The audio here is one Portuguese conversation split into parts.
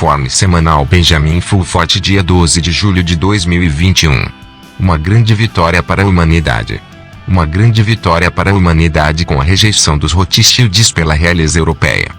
Informe semanal Benjamin Fulford, dia 12 de julho de 2021. Uma grande vitória para a humanidade. Uma grande vitória para a humanidade com a rejeição dos Rothschilds pela realeza europeia.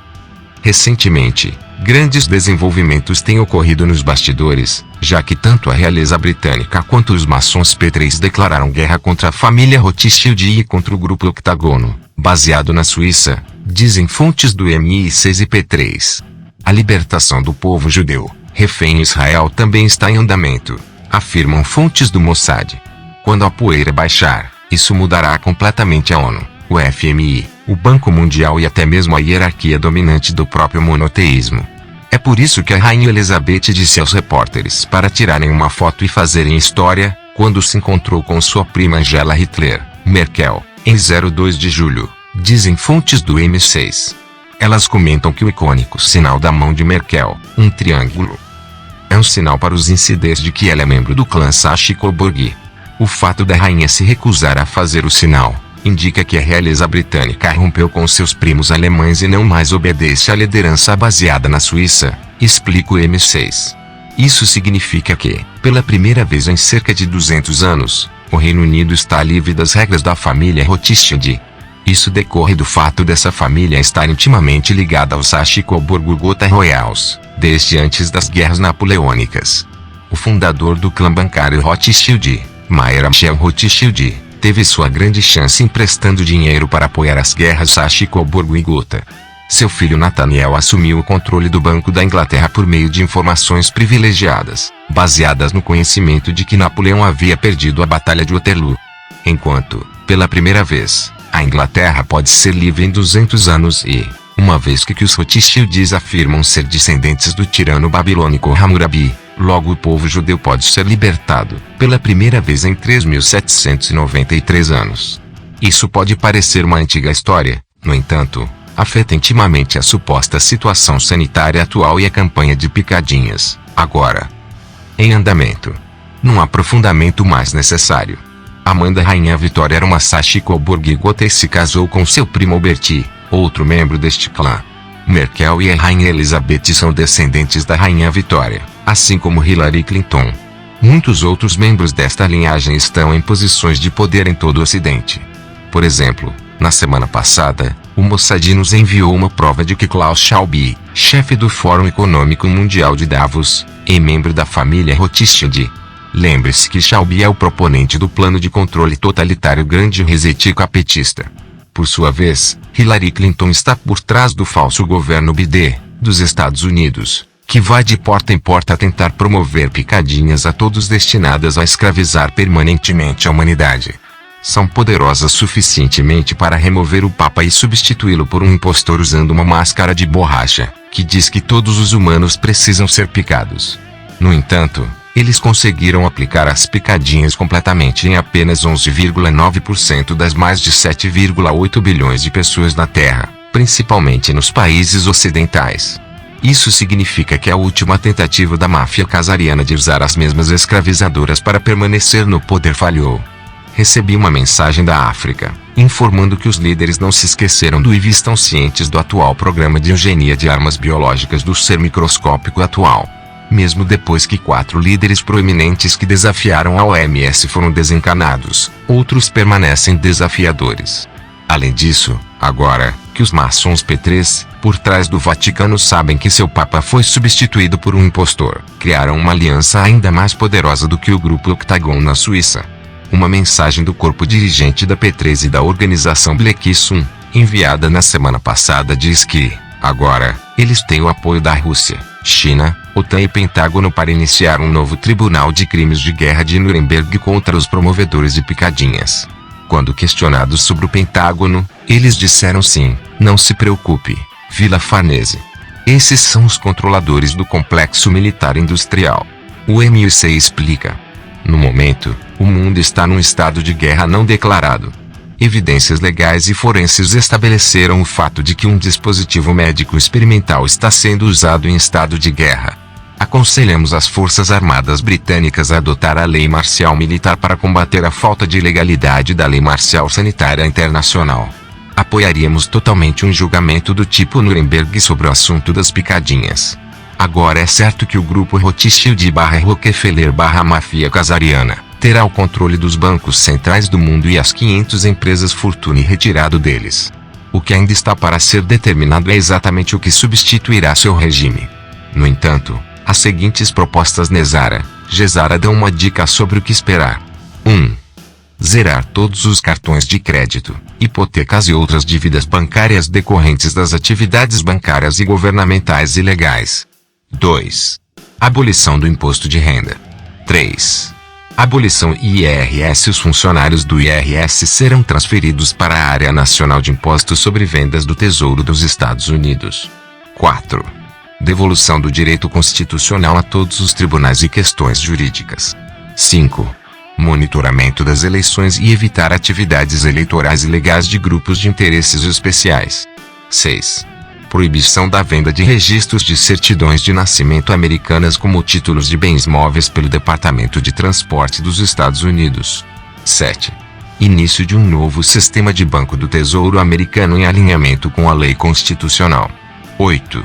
Recentemente, grandes desenvolvimentos têm ocorrido nos bastidores, já que tanto a realeza britânica quanto os maçons P3 declararam guerra contra a família Rothschild e contra o grupo Octagono, baseado na Suíça, dizem fontes do MI6 e P3. A libertação do povo judeu, refém em Israel, também está em andamento, afirmam fontes do Mossad. Quando a poeira baixar, isso mudará completamente a ONU, o FMI, o Banco Mundial e até mesmo a hierarquia dominante do próprio monoteísmo. É por isso que a Rainha Elizabeth disse aos repórteres para tirarem uma foto e fazerem história, quando se encontrou com sua prima Angela Merkel, em 2 de julho, dizem fontes do M6. Elas comentam que o icônico sinal da mão de Merkel, um triângulo, é um sinal para os insiders de que ela é membro do clã Sachs-Coburg. O fato da rainha se recusar a fazer o sinal indica que a realeza britânica rompeu com seus primos alemães e não mais obedece à liderança baseada na Suíça, explica o M6. Isso significa que, pela primeira vez em cerca de 200 anos, o Reino Unido está livre das regras da família Rothschild. Isso decorre do fato dessa família estar intimamente ligada aos Sachs-Coburg Royals, desde antes das guerras napoleônicas. O fundador do clã bancário Rothschild, Mayer Amschel Rothschild, teve sua grande chance emprestando dinheiro para apoiar as guerras Sachs-Coburg e Gotha. Seu filho Nathaniel assumiu o controle do Banco da Inglaterra por meio de informações privilegiadas, baseadas no conhecimento de que Napoleão havia perdido a Batalha de Waterloo. Enquanto, pela primeira vez, a Inglaterra pode ser livre em 200 anos e, uma vez que os Rothschilds afirmam ser descendentes do tirano babilônico Hammurabi, logo o povo judeu pode ser libertado, pela primeira vez em 3.793 anos. Isso pode parecer uma antiga história, no entanto, afeta intimamente a suposta situação sanitária atual e a campanha de picadinhas, agora em andamento. Num aprofundamento mais necessário. A mãe da Rainha Vitória era uma Sachs-Coburg e se casou com seu primo Bertie, outro membro deste clã. Merkel e a Rainha Elizabeth são descendentes da Rainha Vitória, assim como Hillary Clinton. Muitos outros membros desta linhagem estão em posições de poder em todo o Ocidente. Por exemplo, na semana passada, o Mossad nos enviou uma prova de que Klaus Schwab, chefe do Fórum Econômico Mundial de Davos, e membro da família Rothschild. Lembre-se que Schwab é o proponente do plano de controle totalitário Grande Reset capetista. Por sua vez, Hillary Clinton está por trás do falso governo BD, dos Estados Unidos, que vai de porta em porta tentar promover picadinhas a todos destinadas a escravizar permanentemente a humanidade. São poderosas suficientemente para remover o Papa e substituí-lo por um impostor usando uma máscara de borracha, que diz que todos os humanos precisam ser picados. No entanto, eles conseguiram aplicar as picadinhas completamente em apenas 11,9% das mais de 7,8 bilhões de pessoas na Terra, principalmente nos países ocidentais. Isso significa que a última tentativa da máfia casariana de usar as mesmas escravizadoras para permanecer no poder falhou. Recebi uma mensagem da África, informando que os líderes não se esqueceram do IV e estão cientes do atual programa de eugenia de armas biológicas do ser microscópico atual. Mesmo depois que 4 líderes proeminentes que desafiaram a OMS foram desencanados, outros permanecem desafiadores. Além disso, agora, que os maçons P3, por trás do Vaticano sabem que seu Papa foi substituído por um impostor, criaram uma aliança ainda mais poderosa do que o grupo Octagon na Suíça. Uma mensagem do corpo dirigente da P3 e da organização Black Sun, enviada na semana passada diz que, agora, eles têm o apoio da Rússia, China, OTAN e Pentágono para iniciar um novo tribunal de crimes de guerra de Nuremberg contra os promovedores de picadinhas. Quando questionados sobre o Pentágono, eles disseram sim, não se preocupe, Vila Farnese. Esses são os controladores do complexo militar industrial. O MI6 explica. No momento, o mundo está num estado de guerra não declarado. Evidências legais e forenses estabeleceram o fato de que um dispositivo médico experimental está sendo usado em estado de guerra. Aconselhamos as Forças Armadas Britânicas a adotar a Lei Marcial Militar para combater a falta de legalidade da Lei Marcial Sanitária Internacional. Apoiaríamos totalmente um julgamento do tipo Nuremberg sobre o assunto das picadinhas. Agora é certo que o grupo Rothschild/Rockefeller/máfia casariana terá o controle dos bancos centrais do mundo e as 500 empresas Fortune retirado deles. O que ainda está para ser determinado é exatamente o que substituirá seu regime. No entanto, as seguintes propostas Gesara dão uma dica sobre o que esperar. 1. Zerar todos os cartões de crédito, hipotecas e outras dívidas bancárias decorrentes das atividades bancárias e governamentais ilegais. 2. Abolição do imposto de renda. 3. Abolição IRS. Os funcionários do IRS serão transferidos para a Área Nacional de Impostos sobre Vendas do Tesouro dos Estados Unidos. 4. Devolução do direito constitucional a todos os tribunais e questões jurídicas. 5. Monitoramento das eleições e evitar atividades eleitorais ilegais de grupos de interesses especiais. 6. Proibição da venda de registros de certidões de nascimento americanas como títulos de bens móveis pelo Departamento de Transporte dos Estados Unidos. 7. Início de um novo sistema de Banco do Tesouro americano em alinhamento com a lei constitucional. 8.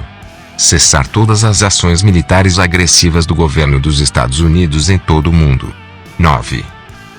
Cessar todas as ações militares agressivas do governo dos Estados Unidos em todo o mundo. 9.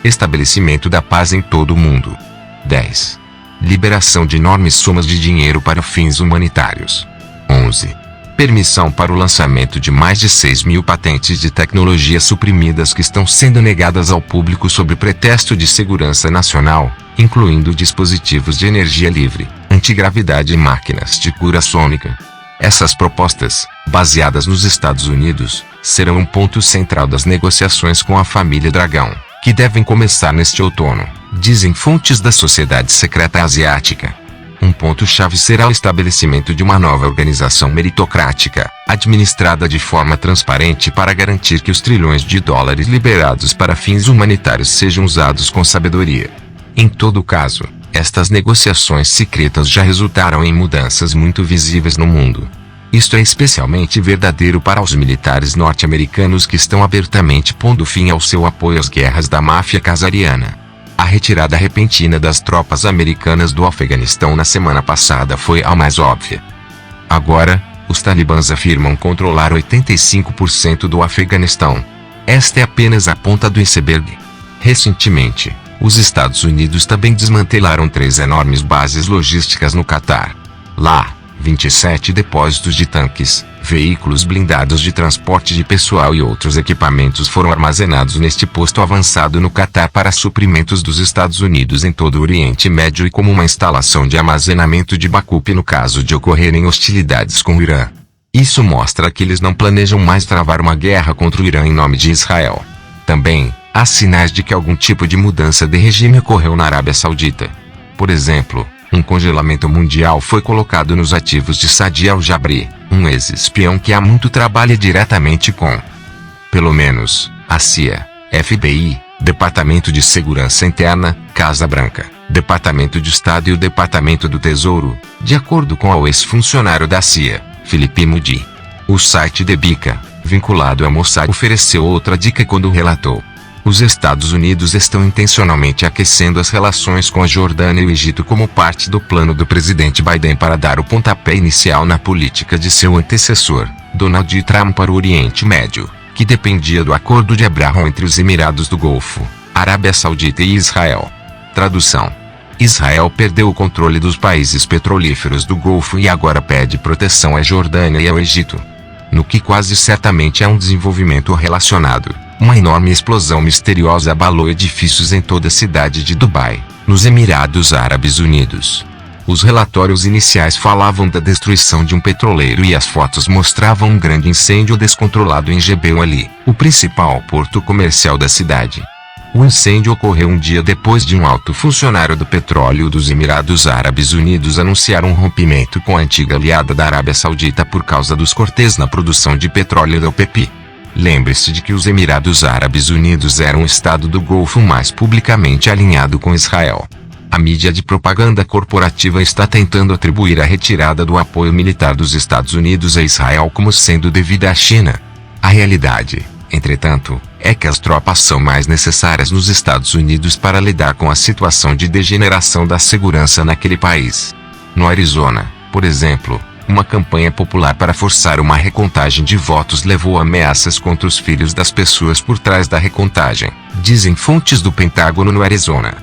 Estabelecimento da paz em todo o mundo. 10. Liberação de enormes somas de dinheiro para fins humanitários. 11. Permissão para o lançamento de mais de 6.000 patentes de tecnologia suprimidas que estão sendo negadas ao público sob pretexto de segurança nacional, incluindo dispositivos de energia livre, antigravidade e máquinas de cura sônica. Essas propostas, baseadas nos Estados Unidos, serão um ponto central das negociações com a família Dragão, que devem começar neste outono, dizem fontes da Sociedade Secreta Asiática. Um ponto-chave será o estabelecimento de uma nova organização meritocrática, administrada de forma transparente para garantir que os trilhões de dólares liberados para fins humanitários sejam usados com sabedoria. Em todo caso, estas negociações secretas já resultaram em mudanças muito visíveis no mundo. Isto é especialmente verdadeiro para os militares norte-americanos que estão abertamente pondo fim ao seu apoio às guerras da máfia casariana. A retirada repentina das tropas americanas do Afeganistão na semana passada foi a mais óbvia. Agora, os talibãs afirmam controlar 85% do Afeganistão. Esta é apenas a ponta do iceberg. Recentemente, os Estados Unidos também desmantelaram 3 enormes bases logísticas no Catar. Lá, 27 depósitos de tanques, veículos blindados de transporte de pessoal e outros equipamentos foram armazenados neste posto avançado no Catar para suprimentos dos Estados Unidos em todo o Oriente Médio e como uma instalação de armazenamento de backup no caso de ocorrerem hostilidades com o Irã. Isso mostra que eles não planejam mais travar uma guerra contra o Irã em nome de Israel. Também, há sinais de que algum tipo de mudança de regime ocorreu na Arábia Saudita. Por exemplo, um congelamento mundial foi colocado nos ativos de Saadi al-Jabri, um ex-espião que há muito trabalha diretamente com, pelo menos, a CIA, FBI, Departamento de Segurança Interna, Casa Branca, Departamento de Estado e o Departamento do Tesouro, de acordo com o ex-funcionário da CIA, Philip Moody. O site Debica, vinculado a Mossad, ofereceu outra dica quando relatou: os Estados Unidos estão intencionalmente aquecendo as relações com a Jordânia e o Egito como parte do plano do presidente Biden para dar o pontapé inicial na política de seu antecessor, Donald Trump, para o Oriente Médio, que dependia do Acordo de Abraham entre os Emirados do Golfo, Arábia Saudita e Israel. Tradução: Israel perdeu o controle dos países petrolíferos do Golfo e agora pede proteção à Jordânia e ao Egito. No que quase certamente é um desenvolvimento relacionado, uma enorme explosão misteriosa abalou edifícios em toda a cidade de Dubai, nos Emirados Árabes Unidos. Os relatórios iniciais falavam da destruição de um petroleiro e as fotos mostravam um grande incêndio descontrolado em Jebel Ali, o principal porto comercial da cidade. O incêndio ocorreu um dia depois de um alto funcionário do petróleo dos Emirados Árabes Unidos anunciar um rompimento com a antiga aliada da Arábia Saudita por causa dos cortes na produção de petróleo da OPEP. Lembre-se de que os Emirados Árabes Unidos eram o estado do Golfo mais publicamente alinhado com Israel. A mídia de propaganda corporativa está tentando atribuir a retirada do apoio militar dos Estados Unidos a Israel como sendo devida à China. A realidade, entretanto, é que as tropas são mais necessárias nos Estados Unidos para lidar com a situação de degeneração da segurança naquele país. No Arizona, por exemplo, Uma campanha popular para forçar uma recontagem de votos levou a ameaças contra os filhos das pessoas por trás da recontagem, dizem fontes do Pentágono no Arizona.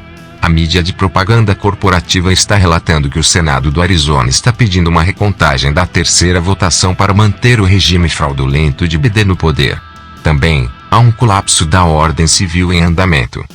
A mídia de propaganda corporativa está relatando que o Senado do Arizona está pedindo uma recontagem da terceira votação para manter o regime fraudulento de Biden no poder. Também, há um colapso da ordem civil em andamento.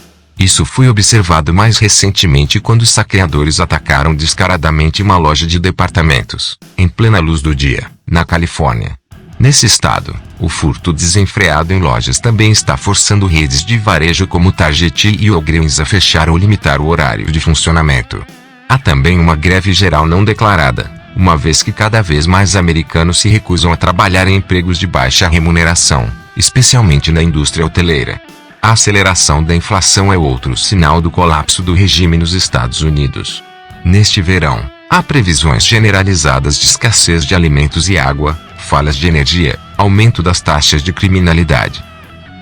Isso foi observado mais recentemente quando saqueadores atacaram descaradamente uma loja de departamentos, em plena luz do dia, na Califórnia. Nesse estado, o furto desenfreado em lojas também está forçando redes de varejo como Target e Walgreens a fechar ou limitar o horário de funcionamento. Há também uma greve geral não declarada, uma vez que cada vez mais americanos se recusam a trabalhar em empregos de baixa remuneração, especialmente na indústria hoteleira. A aceleração da inflação é outro sinal do colapso do regime nos Estados Unidos. Neste verão, há previsões generalizadas de escassez de alimentos e água, falhas de energia, aumento das taxas de criminalidade,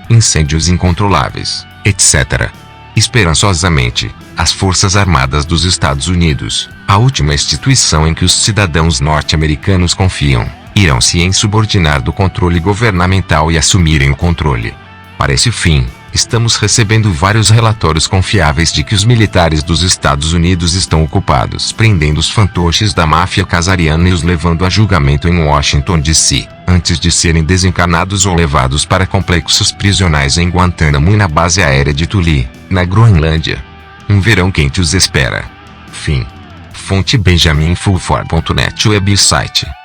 incêndios incontroláveis, etc. Esperançosamente, as Forças Armadas dos Estados Unidos, a última instituição em que os cidadãos norte-americanos confiam, irão se insubordinar do controle governamental e assumirem o controle. Para esse fim, estamos recebendo vários relatórios confiáveis de que os militares dos Estados Unidos estão ocupados prendendo os fantoches da máfia casariana e os levando a julgamento em Washington, D.C., antes de serem desencarnados ou levados para complexos prisionais em Guantánamo e na base aérea de Thule, na Groenlândia. Um verão quente os espera. Fim. Fonte BenjaminFulford.net website.